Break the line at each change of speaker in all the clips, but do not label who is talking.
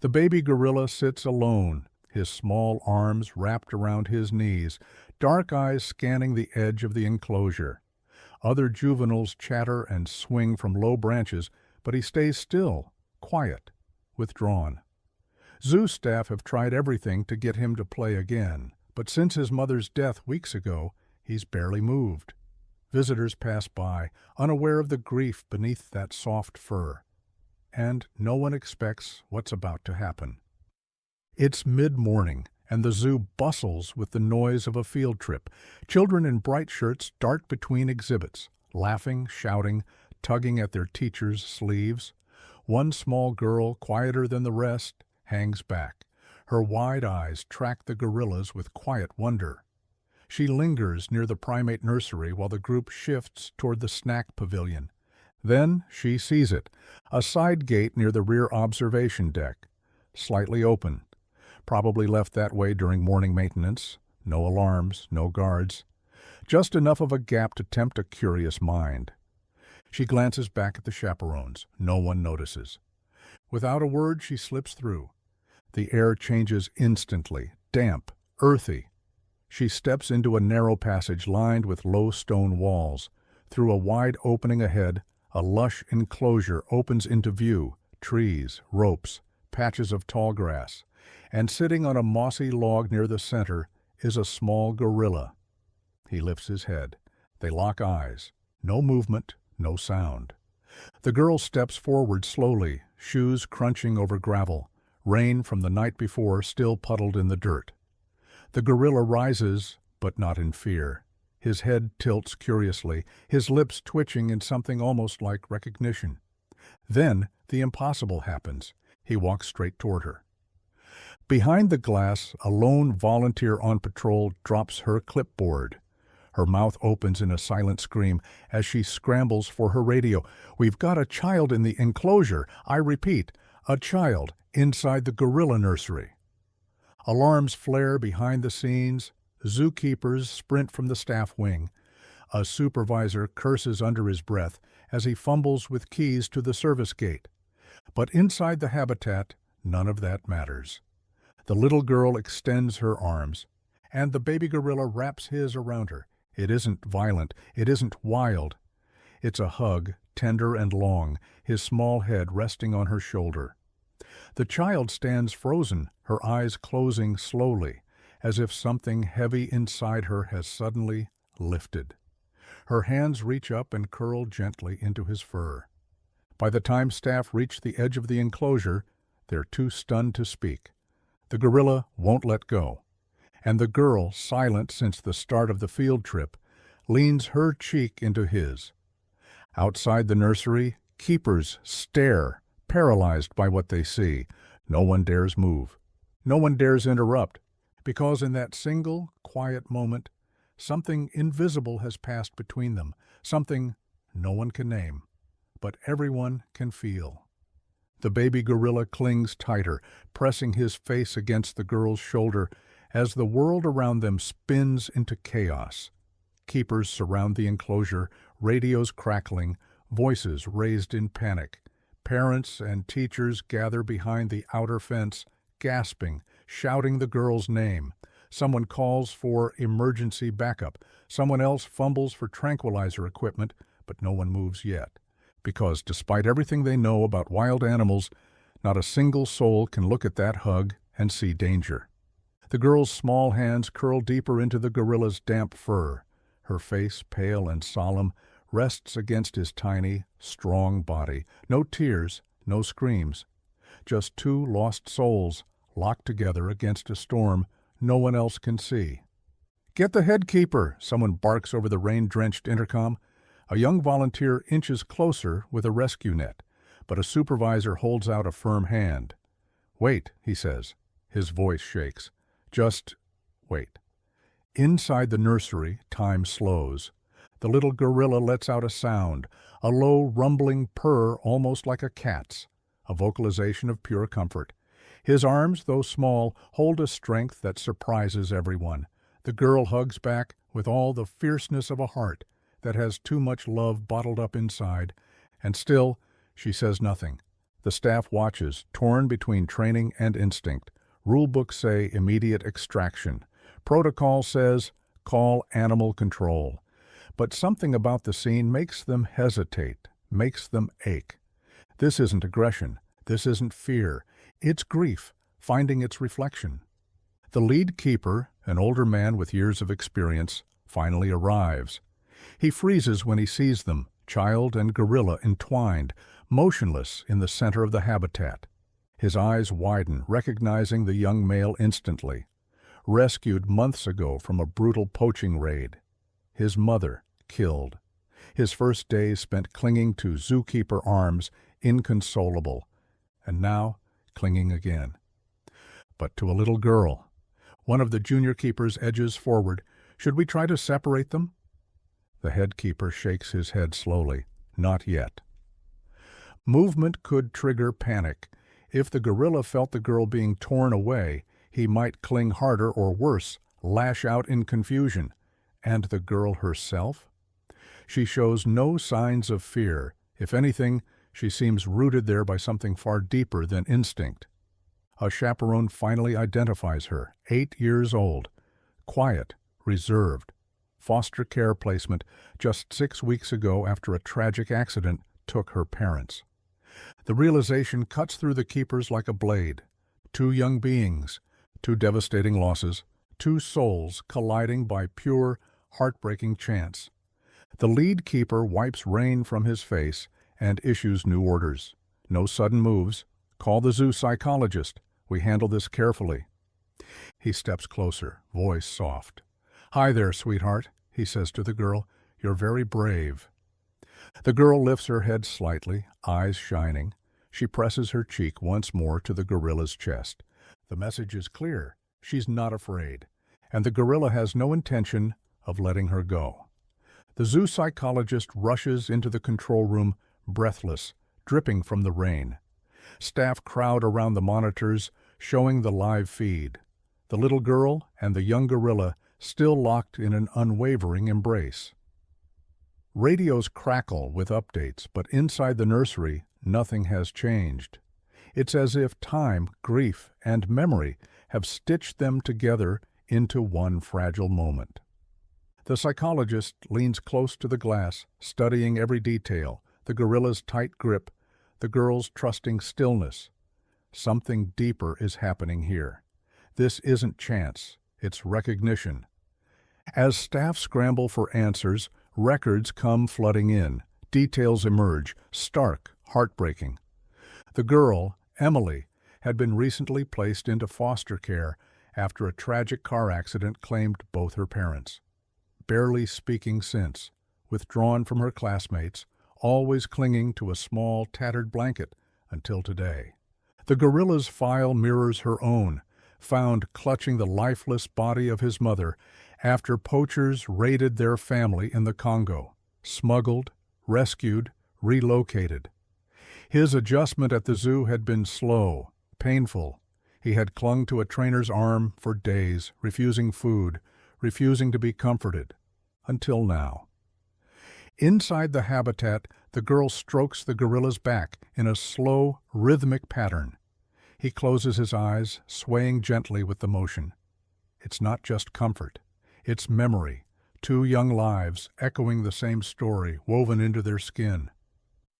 The baby gorilla sits alone, his small arms wrapped around his knees, dark eyes scanning the edge of the enclosure. Other juveniles chatter and swing from low branches, but he stays still, quiet, withdrawn. Zoo staff have tried everything to get him to play again, but since his mother's death weeks ago, he's barely moved. Visitors pass by, unaware of the grief beneath that soft fur. And no one expects what's about to happen. It's mid-morning, and the zoo bustles with the noise of a field trip. Children in bright shirts dart between exhibits, laughing, shouting, tugging at their teachers' sleeves. One small girl, quieter than the rest, hangs back. Her wide eyes track the gorillas with quiet wonder. She lingers near the primate nursery while the group shifts toward the snack pavilion. Then she sees it, a side gate near the rear observation deck, slightly open. Probably left that way during morning maintenance. No alarms, no guards. Just enough of a gap to tempt a curious mind. She glances back at the chaperones. No one notices. Without a word, she slips through. The air changes instantly, damp, earthy. She steps into a narrow passage lined with low stone walls. Through a wide opening ahead, a lush enclosure opens into view, trees, ropes, patches of tall grass. And sitting on a mossy log near the center is a small gorilla. He lifts his head. They lock eyes. No movement, no sound. The girl steps forward slowly, shoes crunching over gravel, rain from the night before still puddled in the dirt. The gorilla rises, but not in fear. His head tilts curiously, his lips twitching in something almost like recognition. Then the impossible happens. He walks straight toward her. Behind the glass, a lone volunteer on patrol drops her clipboard. Her mouth opens in a silent scream as she scrambles for her radio. "We've got a child in the enclosure. I repeat, a child inside the gorilla nursery." Alarms flare behind the scenes. Zookeepers sprint from the staff wing. A supervisor curses under his breath as he fumbles with keys to the service gate. But inside the habitat, none of that matters. The little girl extends her arms, and the baby gorilla wraps his around her. It isn't violent, it isn't wild. It's a hug, tender and long, his small head resting on her shoulder. The child stands frozen, her eyes closing slowly, as if something heavy inside her has suddenly lifted. Her hands reach up and curl gently into his fur. By the time staff reach the edge of the enclosure, they're too stunned to speak. The gorilla won't let go, and the girl, silent since the start of the field trip, leans her cheek into his. Outside the nursery, keepers stare, paralyzed by what they see. No one dares move. No one dares interrupt, because in that single, quiet moment, something invisible has passed between them, something no one can name, but everyone can feel. The baby gorilla clings tighter, pressing his face against the girl's shoulder as the world around them spins into chaos. Keepers surround the enclosure, radios crackling, voices raised in panic. Parents and teachers gather behind the outer fence, gasping, shouting the girl's name. Someone calls for emergency backup. Someone else fumbles for tranquilizer equipment, but no one moves yet. Because despite everything they know about wild animals, not a single soul can look at that hug and see danger. The girl's small hands curl deeper into the gorilla's damp fur. Her face, pale and solemn, rests against his tiny, strong body. No tears, no screams. Just two lost souls, locked together against a storm no one else can see. "Get the head keeper," someone barks over the rain-drenched intercom. A young volunteer inches closer with a rescue net, but a supervisor holds out a firm hand. "Wait," he says. His voice shakes. "Just wait." Inside the nursery, time slows. The little gorilla lets out a sound, a low, rumbling purr almost like a cat's, a vocalization of pure comfort. His arms, though small, hold a strength that surprises everyone. The girl hugs back with all the fierceness of a heart that has too much love bottled up inside, and still she says nothing. The staff watches, torn between training and instinct. Rulebooks say immediate extraction. Protocol says call animal control. But something about the scene makes them hesitate, makes them ache. This isn't aggression. This isn't fear. It's grief, finding its reflection. The lead keeper, an older man with years of experience, finally arrives. He freezes when he sees them, child and gorilla entwined, motionless in the center of the habitat. His eyes widen, recognizing the young male instantly. Rescued months ago from a brutal poaching raid. His mother, killed. His first days spent clinging to zookeeper arms, inconsolable. And now, clinging again. But to a little girl. One of the junior keepers edges forward. Should we try to separate them? The head keeper shakes his head slowly. Not yet. Movement could trigger panic. If the gorilla felt the girl being torn away, he might cling harder or worse, lash out in confusion. And the girl herself? She shows no signs of fear. If anything, she seems rooted there by something far deeper than instinct. A chaperone finally identifies her, 8 years old. Quiet, reserved. Foster care placement just 6 weeks ago after a tragic accident took her parents. The realization cuts through the keepers like a blade. 2 young beings, 2 devastating losses, 2 souls colliding by pure, heartbreaking chance. The lead keeper wipes rain from his face and issues new orders. No sudden moves. Call the zoo psychologist. We handle this carefully. He steps closer, voice soft. Hi there, sweetheart, he says to the girl. You're very brave. The girl lifts her head slightly, eyes shining. She presses her cheek once more to the gorilla's chest. The message is clear. She's not afraid. And the gorilla has no intention of letting her go. The zoo psychologist rushes into the control room, breathless, dripping from the rain. Staff crowd around the monitors, showing the live feed. The little girl and the young gorilla still locked in an unwavering embrace. Radios crackle with updates, but inside the nursery, nothing has changed. It's as if time, grief, and memory have stitched them together into one fragile moment. The psychologist leans close to the glass, studying every detail, the gorilla's tight grip, the girl's trusting stillness. Something deeper is happening here. This isn't chance, it's recognition. As staff scramble for answers, records come flooding in. Details emerge, stark, heartbreaking. The girl, Emily, had been recently placed into foster care after a tragic car accident claimed both her parents. Barely speaking since, withdrawn from her classmates, always clinging to a small, tattered blanket until today. The gorilla's file mirrors her own, found clutching the lifeless body of his mother after poachers raided their family in the Congo, smuggled, rescued, relocated. His adjustment at the zoo had been slow, painful. He had clung to a trainer's arm for days, refusing food, refusing to be comforted, until now. Inside the habitat, the girl strokes the gorilla's back in a slow, rhythmic pattern. He closes his eyes, swaying gently with the motion. It's not just comfort. It's memory. 2 young lives echoing the same story woven into their skin.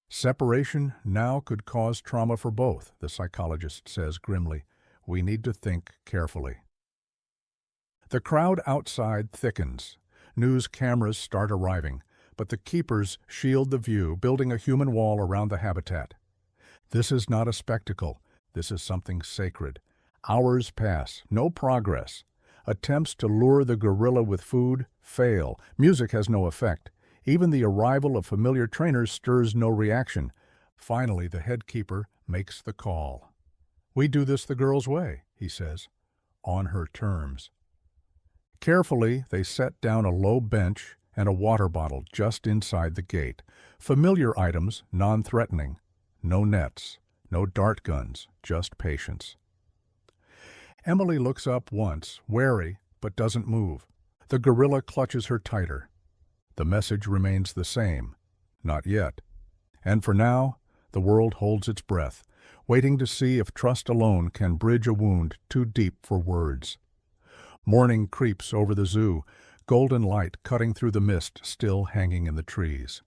Separation now could cause trauma for both, the psychologist says grimly. We need to think carefully. The crowd outside thickens. News cameras start arriving, but the keepers shield the view, building a human wall around the habitat. This is not a spectacle. This is something sacred. Hours pass, no progress. Attempts to lure the gorilla with food fail. Music has no effect. Even the arrival of familiar trainers stirs no reaction. Finally, the head keeper makes the call. We do this the girl's way, he says, on her terms. Carefully, they set down a low bench and a water bottle just inside the gate. Familiar items, non-threatening. No nets, no dart guns, just patience. Emily looks up once, wary, but doesn't move. The gorilla clutches her tighter. The message remains the same. Not yet. And for now, the world holds its breath. waiting to see if trust alone can bridge a wound too deep for words. Morning creeps over the zoo, golden light cutting through the mist still hanging in the trees.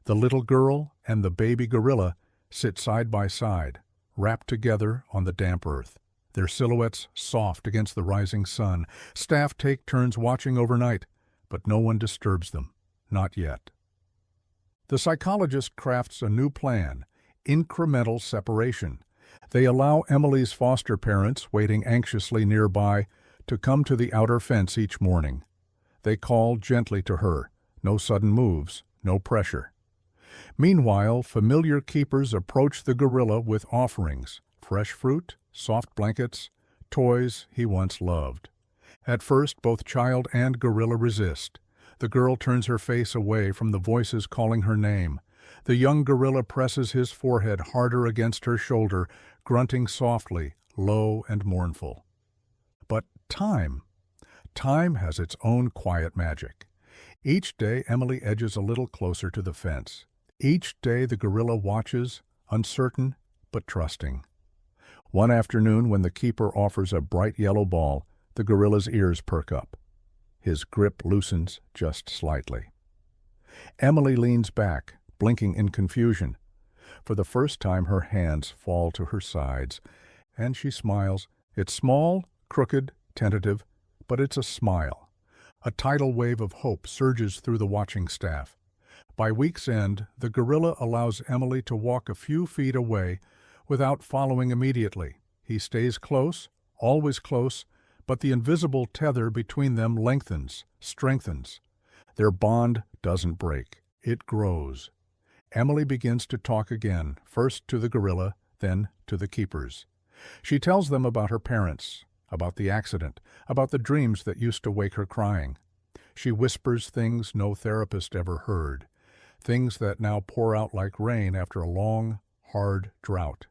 The little girl and the baby gorilla sit side by side, wrapped together on the damp earth, their silhouettes soft against the rising sun. Staff take turns watching overnight, but no one disturbs them, not yet. The psychologist crafts a new plan, incremental separation. They allow Emily's foster parents, waiting anxiously nearby, to come to the outer fence each morning. They call gently to her, no sudden moves, no pressure. Meanwhile, familiar keepers approach the gorilla with offerings, fresh fruit, soft blankets, toys he once loved. At first, both child and gorilla resist. The girl turns her face away from the voices calling her name. The young gorilla presses his forehead harder against her shoulder, grunting softly, low and mournful. But time has its own quiet magic. Each day, Emily edges a little closer to the fence. Each day, the gorilla watches, uncertain but trusting. One afternoon, when the keeper offers a bright yellow ball, the gorilla's ears perk up. His grip loosens just slightly. Emily leans back, blinking in confusion. For the first time, her hands fall to her sides, and she smiles. It's small, crooked, tentative, but it's a smile. A tidal wave of hope surges through the watching staff. By week's end, the gorilla allows Emily to walk a few feet away without following immediately. He stays close, always close, but the invisible tether between them lengthens, strengthens. Their bond doesn't break. It grows. Emily begins to talk again, first to the gorilla, then to the keepers. She tells them about her parents, about the accident, about the dreams that used to wake her crying. She whispers things no therapist ever heard, things that now pour out like rain after a long, hard drought.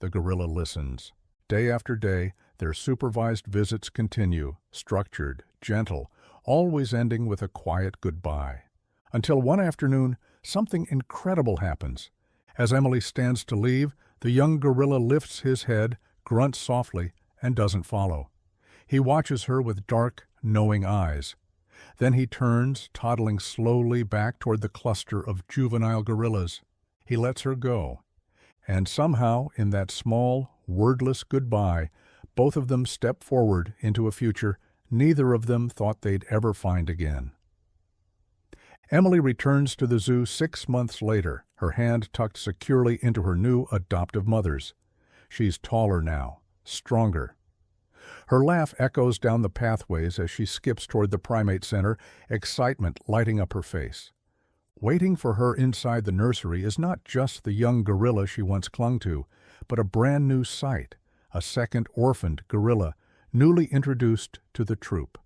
The gorilla listens. Day after day, their supervised visits continue, structured, gentle, always ending with a quiet goodbye. Until one afternoon, something incredible happens. As Emily stands to leave, the young gorilla lifts his head, grunts softly, and doesn't follow. He watches her with dark, knowing eyes. Then he turns, toddling slowly back toward the cluster of juvenile gorillas. He lets her go. And somehow, in that small, wordless goodbye, both of them step forward into a future neither of them thought they'd ever find again. Emily returns to the zoo 6 months later, her hand tucked securely into her new adoptive mother's. She's taller now, stronger. Her laugh echoes down the pathways as she skips toward the primate center, excitement lighting up her face. Waiting for her inside the nursery is not just the young gorilla she once clung to, but a brand new sight, a second orphaned gorilla, newly introduced to the troop.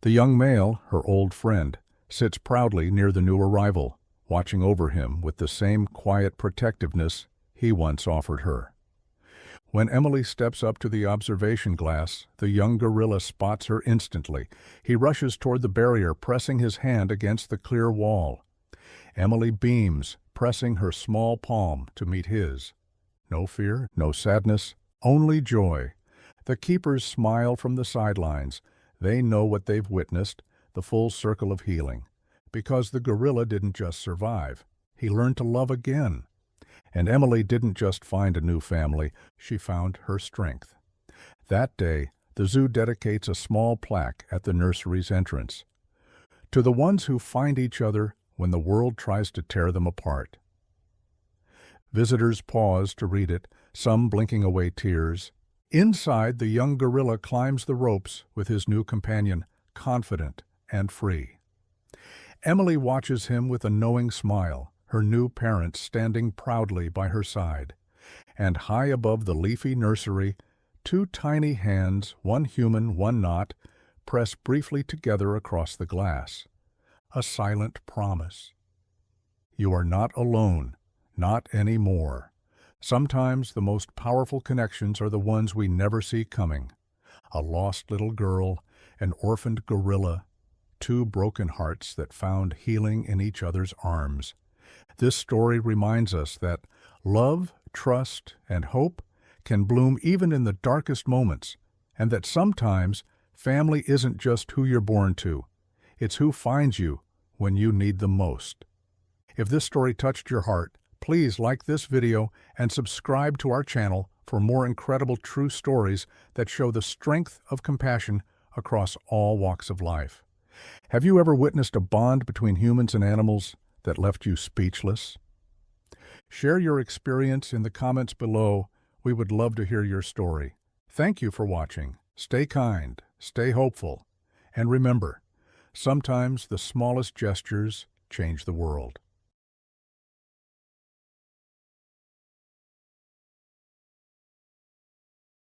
The young male, her old friend, sits proudly near the new arrival, watching over him with the same quiet protectiveness he once offered her. When Emily steps up to the observation glass, the young gorilla spots her instantly. He rushes toward the barrier, pressing his hand against the clear wall. Emily beams, pressing her small palm to meet his. No fear, no sadness, only joy. The keepers smile from the sidelines. They know what they've witnessed, the full circle of healing. Because the gorilla didn't just survive. He learned to love again. And Emily didn't just find a new family, she found her strength. That day, the zoo dedicates a small plaque at the nursery's entrance. To the ones who find each other when the world tries to tear them apart. Visitors pause to read it, some blinking away tears. Inside, the young gorilla climbs the ropes with his new companion, confident and free. Emily watches him with a knowing smile, her new parents standing proudly by her side. And high above the leafy nursery, two tiny hands, one human, one not, press briefly together across the glass. A silent promise. You are not alone, not anymore. Sometimes the most powerful connections are the ones we never see coming. A lost little girl, an orphaned gorilla, two broken hearts that found healing in each other's arms. This story reminds us that love trust, and hope can bloom even in the darkest moments, and that sometimes family isn't just who you're born to, it's who finds you when you need them most. If this story touched your heart, please like this video and subscribe to our channel for more incredible true stories that show the strength of compassion across all walks of life. Have you ever witnessed a bond between humans and animals that left you speechless? Share your experience in the comments below. We would love to hear your story. Thank you for watching. Stay kind, stay hopeful, and remember, sometimes the smallest gestures change the world.